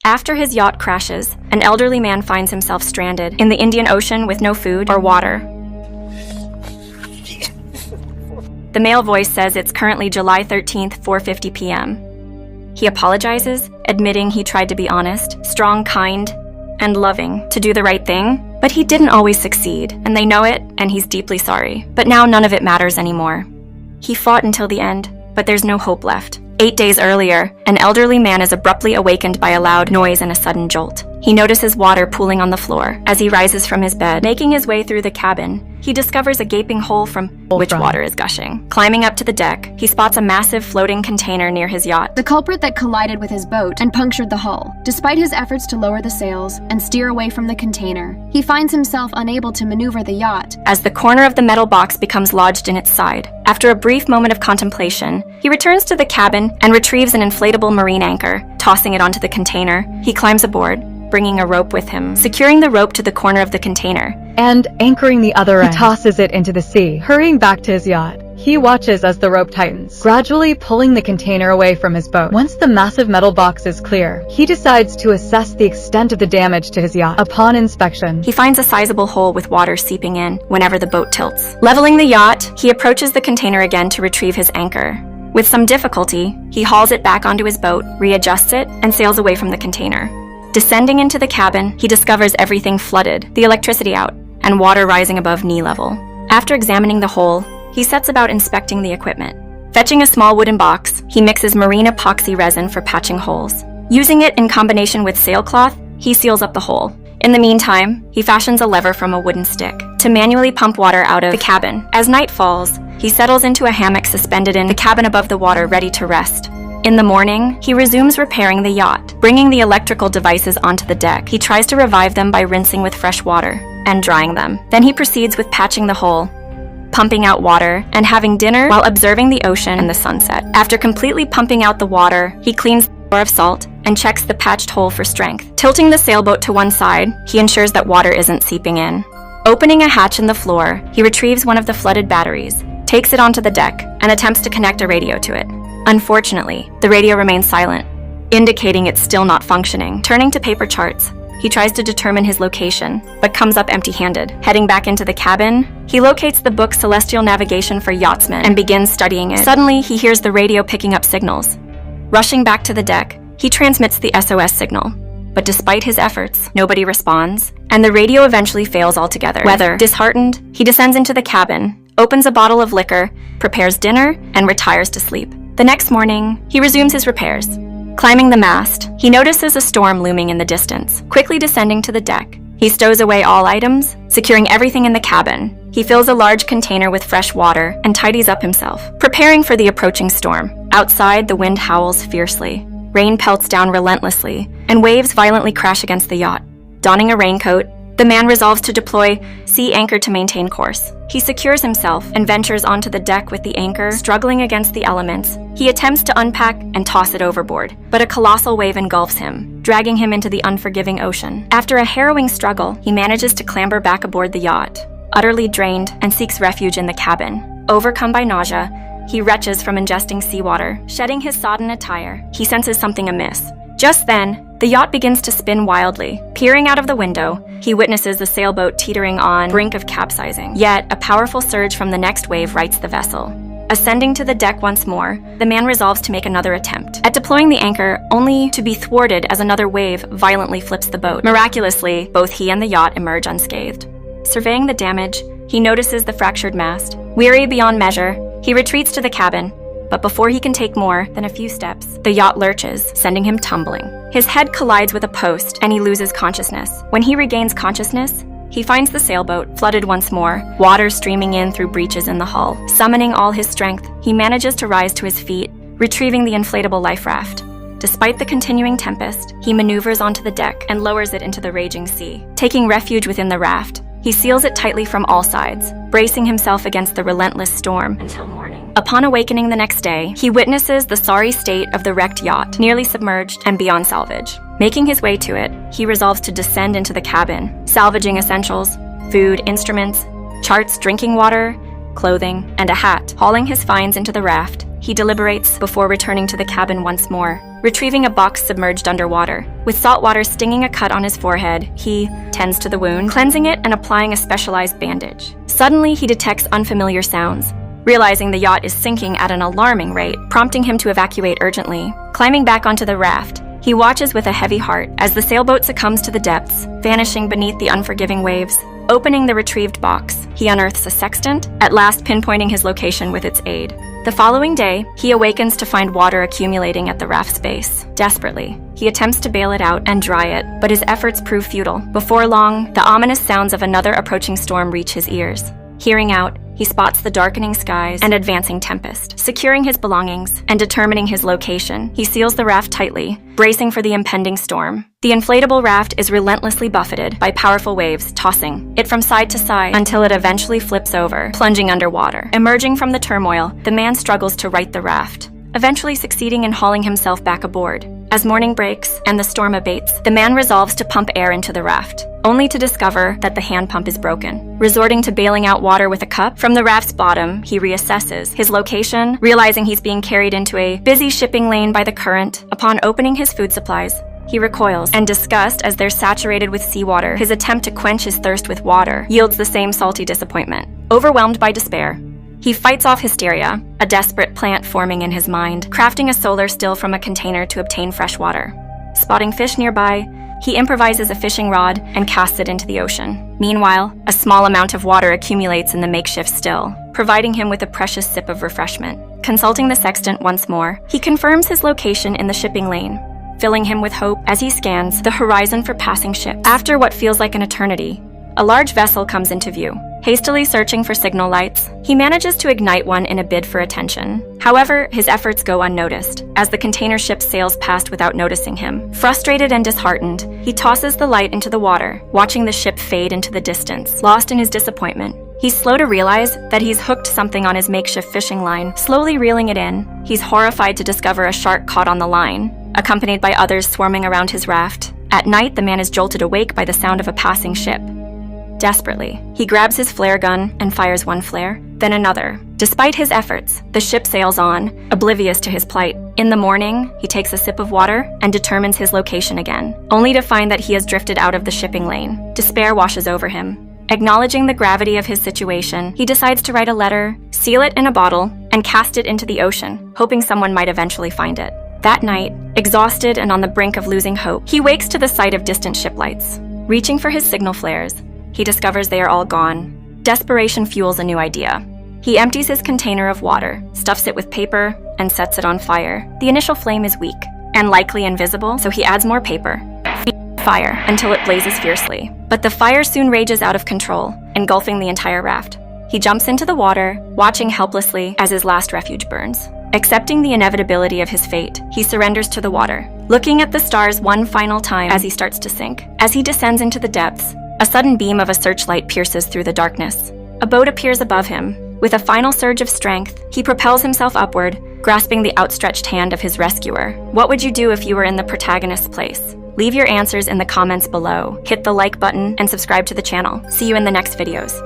After his yacht crashes, an elderly man finds himself stranded in the Indian Ocean with no food or water. The male voice says it's currently July 13th, 4:50 p.m. He apologizes, admitting he tried to be honest, strong, kind, and loving, to do the right thing, but he didn't always succeed, and they know it, and he's deeply sorry. But now none of it matters anymore. He fought until the end, but there's no hope left. 8 days earlier, an elderly man is abruptly awakened by a loud noise and a sudden jolt. He notices water pooling on the floor. As he rises from his bed, making his way through the cabin, he discovers a gaping hole from which water is gushing. Climbing up to the deck, he spots a massive floating container near his yacht. The culprit that collided with his boat and punctured the hull. Despite his efforts to lower the sails and steer away from the container, he finds himself unable to maneuver the yacht as the corner of the metal box becomes lodged in its side. After a brief moment of contemplation, he returns to the cabin and retrieves an inflatable marine anchor. Tossing it onto the container, he climbs aboard, bringing a rope with him, securing the rope to the corner of the container. And anchoring the other end, he tosses it into the sea, hurrying back to his yacht. He watches as the rope tightens, gradually pulling the container away from his boat. Once the massive metal box is clear, he decides to assess the extent of the damage to his yacht. Upon inspection, he finds a sizable hole with water seeping in whenever the boat tilts. Leveling the yacht, he approaches the container again to retrieve his anchor. With some difficulty, he hauls it back onto his boat, readjusts it, and sails away from the container. Descending into the cabin, he discovers everything flooded, the electricity out, and water rising above knee level. After examining the hole, he sets about inspecting the equipment. Fetching a small wooden box, he mixes marine epoxy resin for patching holes. Using it in combination with sailcloth, he seals up the hole. In the meantime, he fashions a lever from a wooden stick to manually pump water out of the cabin. As night falls, he settles into a hammock suspended in the cabin above the water, ready to rest. In the morning, he resumes repairing the yacht. Bringing the electrical devices onto the deck, he tries to revive them by rinsing with fresh water and drying them. Then he proceeds with patching the hole, pumping out water, and having dinner while observing the ocean and the sunset. After completely pumping out the water, he cleans the floor of salt and checks the patched hole for strength. Tilting the sailboat to one side, he ensures that water isn't seeping in. Opening a hatch in the floor, he retrieves one of the flooded batteries, takes it onto the deck, and attempts to connect a radio to it. Unfortunately, the radio remains silent, indicating it's still not functioning. Turning to paper charts, he tries to determine his location, but comes up empty-handed. Heading back into the cabin, he locates the book Celestial Navigation for Yachtsmen and begins studying it. Suddenly, he hears the radio picking up signals. Rushing back to the deck, he transmits the SOS signal. But despite his efforts, nobody responds, and the radio eventually fails altogether. Disheartened, he descends into the cabin, opens a bottle of liquor, prepares dinner, and retires to sleep. The next morning, he resumes his repairs. Climbing the mast, he notices a storm looming in the distance. Quickly descending to the deck, he stows away all items, securing everything in the cabin. He fills a large container with fresh water and tidies up himself, preparing for the approaching storm. Outside, the wind howls fiercely. Rain pelts down relentlessly, and waves violently crash against the yacht. Donning a raincoat, the man resolves to deploy sea anchor to maintain course. He secures himself and ventures onto the deck with the anchor, struggling against the elements. He attempts to unpack and toss it overboard, but a colossal wave engulfs him, dragging him into the unforgiving ocean. After a harrowing struggle, he manages to clamber back aboard the yacht, utterly drained, and seeks refuge in the cabin. Overcome by nausea, he retches from ingesting seawater. Shedding his sodden attire, he senses something amiss. Just then, the yacht begins to spin wildly. Peering out of the window, he witnesses the sailboat teetering on brink of capsizing. Yet, a powerful surge from the next wave rights the vessel. Ascending to the deck once more, the man resolves to make another attempt at deploying the anchor, only to be thwarted as another wave violently flips the boat. Miraculously, both he and the yacht emerge unscathed. Surveying the damage, he notices the fractured mast. Weary beyond measure, he retreats to the cabin, but before he can take more than a few steps, the yacht lurches, sending him tumbling. His head collides with a post, and he loses consciousness. When he regains consciousness, he finds the sailboat flooded once more, water streaming in through breaches in the hull. Summoning all his strength, he manages to rise to his feet, retrieving the inflatable life raft. Despite the continuing tempest, he maneuvers onto the deck and lowers it into the raging sea. Taking refuge within the raft, he seals it tightly from all sides, bracing himself against the relentless storm until morning. Upon awakening the next day, he witnesses the sorry state of the wrecked yacht, nearly submerged and beyond salvage. Making his way to it, he resolves to descend into the cabin, salvaging essentials, food, instruments, charts, drinking water, clothing, and a hat. Hauling his finds into the raft, he deliberates before returning to the cabin once more, retrieving a box submerged underwater. With salt water stinging a cut on his forehead, he tends to the wound, cleansing it and applying a specialized bandage. Suddenly, he detects unfamiliar sounds, realizing the yacht is sinking at an alarming rate, prompting him to evacuate urgently. Climbing back onto the raft, he watches with a heavy heart as the sailboat succumbs to the depths, vanishing beneath the unforgiving waves. Opening the retrieved box, he unearths a sextant, at last pinpointing his location with its aid. The following day, he awakens to find water accumulating at the raft's base. Desperately, he attempts to bail it out and dry it, but his efforts prove futile. Before long, the ominous sounds of another approaching storm reach his ears. Hearing out, he spots the darkening skies and advancing tempest. Securing his belongings and determining his location, he seals the raft tightly, bracing for the impending storm. The inflatable raft is relentlessly buffeted by powerful waves, tossing it from side to side until it eventually flips over, plunging underwater. Emerging from the turmoil, the man struggles to right the raft, eventually succeeding in hauling himself back aboard. As morning breaks and the storm abates, the man resolves to pump air into the raft, only to discover that the hand pump is broken. Resorting to bailing out water with a cup from the raft's bottom, he reassesses his location, realizing he's being carried into a busy shipping lane by the current. Upon opening his food supplies, he recoils, and disgust as they're saturated with seawater, his attempt to quench his thirst with water yields the same salty disappointment. Overwhelmed by despair, he fights off hysteria, a desperate plant forming in his mind, crafting a solar still from a container to obtain fresh water. Spotting fish nearby, he improvises a fishing rod and casts it into the ocean. Meanwhile, a small amount of water accumulates in the makeshift still, providing him with a precious sip of refreshment. Consulting the sextant once more, he confirms his location in the shipping lane, filling him with hope as he scans the horizon for passing ships. After what feels like an eternity, a large vessel comes into view. Hastily searching for signal lights, he manages to ignite one in a bid for attention. However, his efforts go unnoticed, as the container ship sails past without noticing him. Frustrated and disheartened, he tosses the light into the water, watching the ship fade into the distance. Lost in his disappointment, he's slow to realize that he's hooked something on his makeshift fishing line. Slowly reeling it in, he's horrified to discover a shark caught on the line, accompanied by others swarming around his raft. At night, the man is jolted awake by the sound of a passing ship. Desperately, he grabs his flare gun and fires one flare, then another. Despite his efforts, the ship sails on, oblivious to his plight. In the morning, he takes a sip of water and determines his location again, only to find that he has drifted out of the shipping lane. Despair washes over him. Acknowledging the gravity of his situation, he decides to write a letter, seal it in a bottle, and cast it into the ocean, hoping someone might eventually find it. That night, exhausted and on the brink of losing hope, he wakes to the sight of distant ship lights. Reaching for his signal flares, he discovers they are all gone. Desperation fuels a new idea. He empties his container of water, stuffs it with paper, and sets it on fire. The initial flame is weak and likely invisible, so he adds more paper, fire, until it blazes fiercely. But the fire soon rages out of control, engulfing the entire raft. He jumps into the water, watching helplessly as his last refuge burns. Accepting the inevitability of his fate, he surrenders to the water, looking at the stars one final time as he starts to sink. As he descends into the depths, a sudden beam of a searchlight pierces through the darkness. A boat appears above him. With a final surge of strength, he propels himself upward, grasping the outstretched hand of his rescuer. What would you do if you were in the protagonist's place? Leave your answers in the comments below. Hit the like button and subscribe to the channel. See you in the next videos.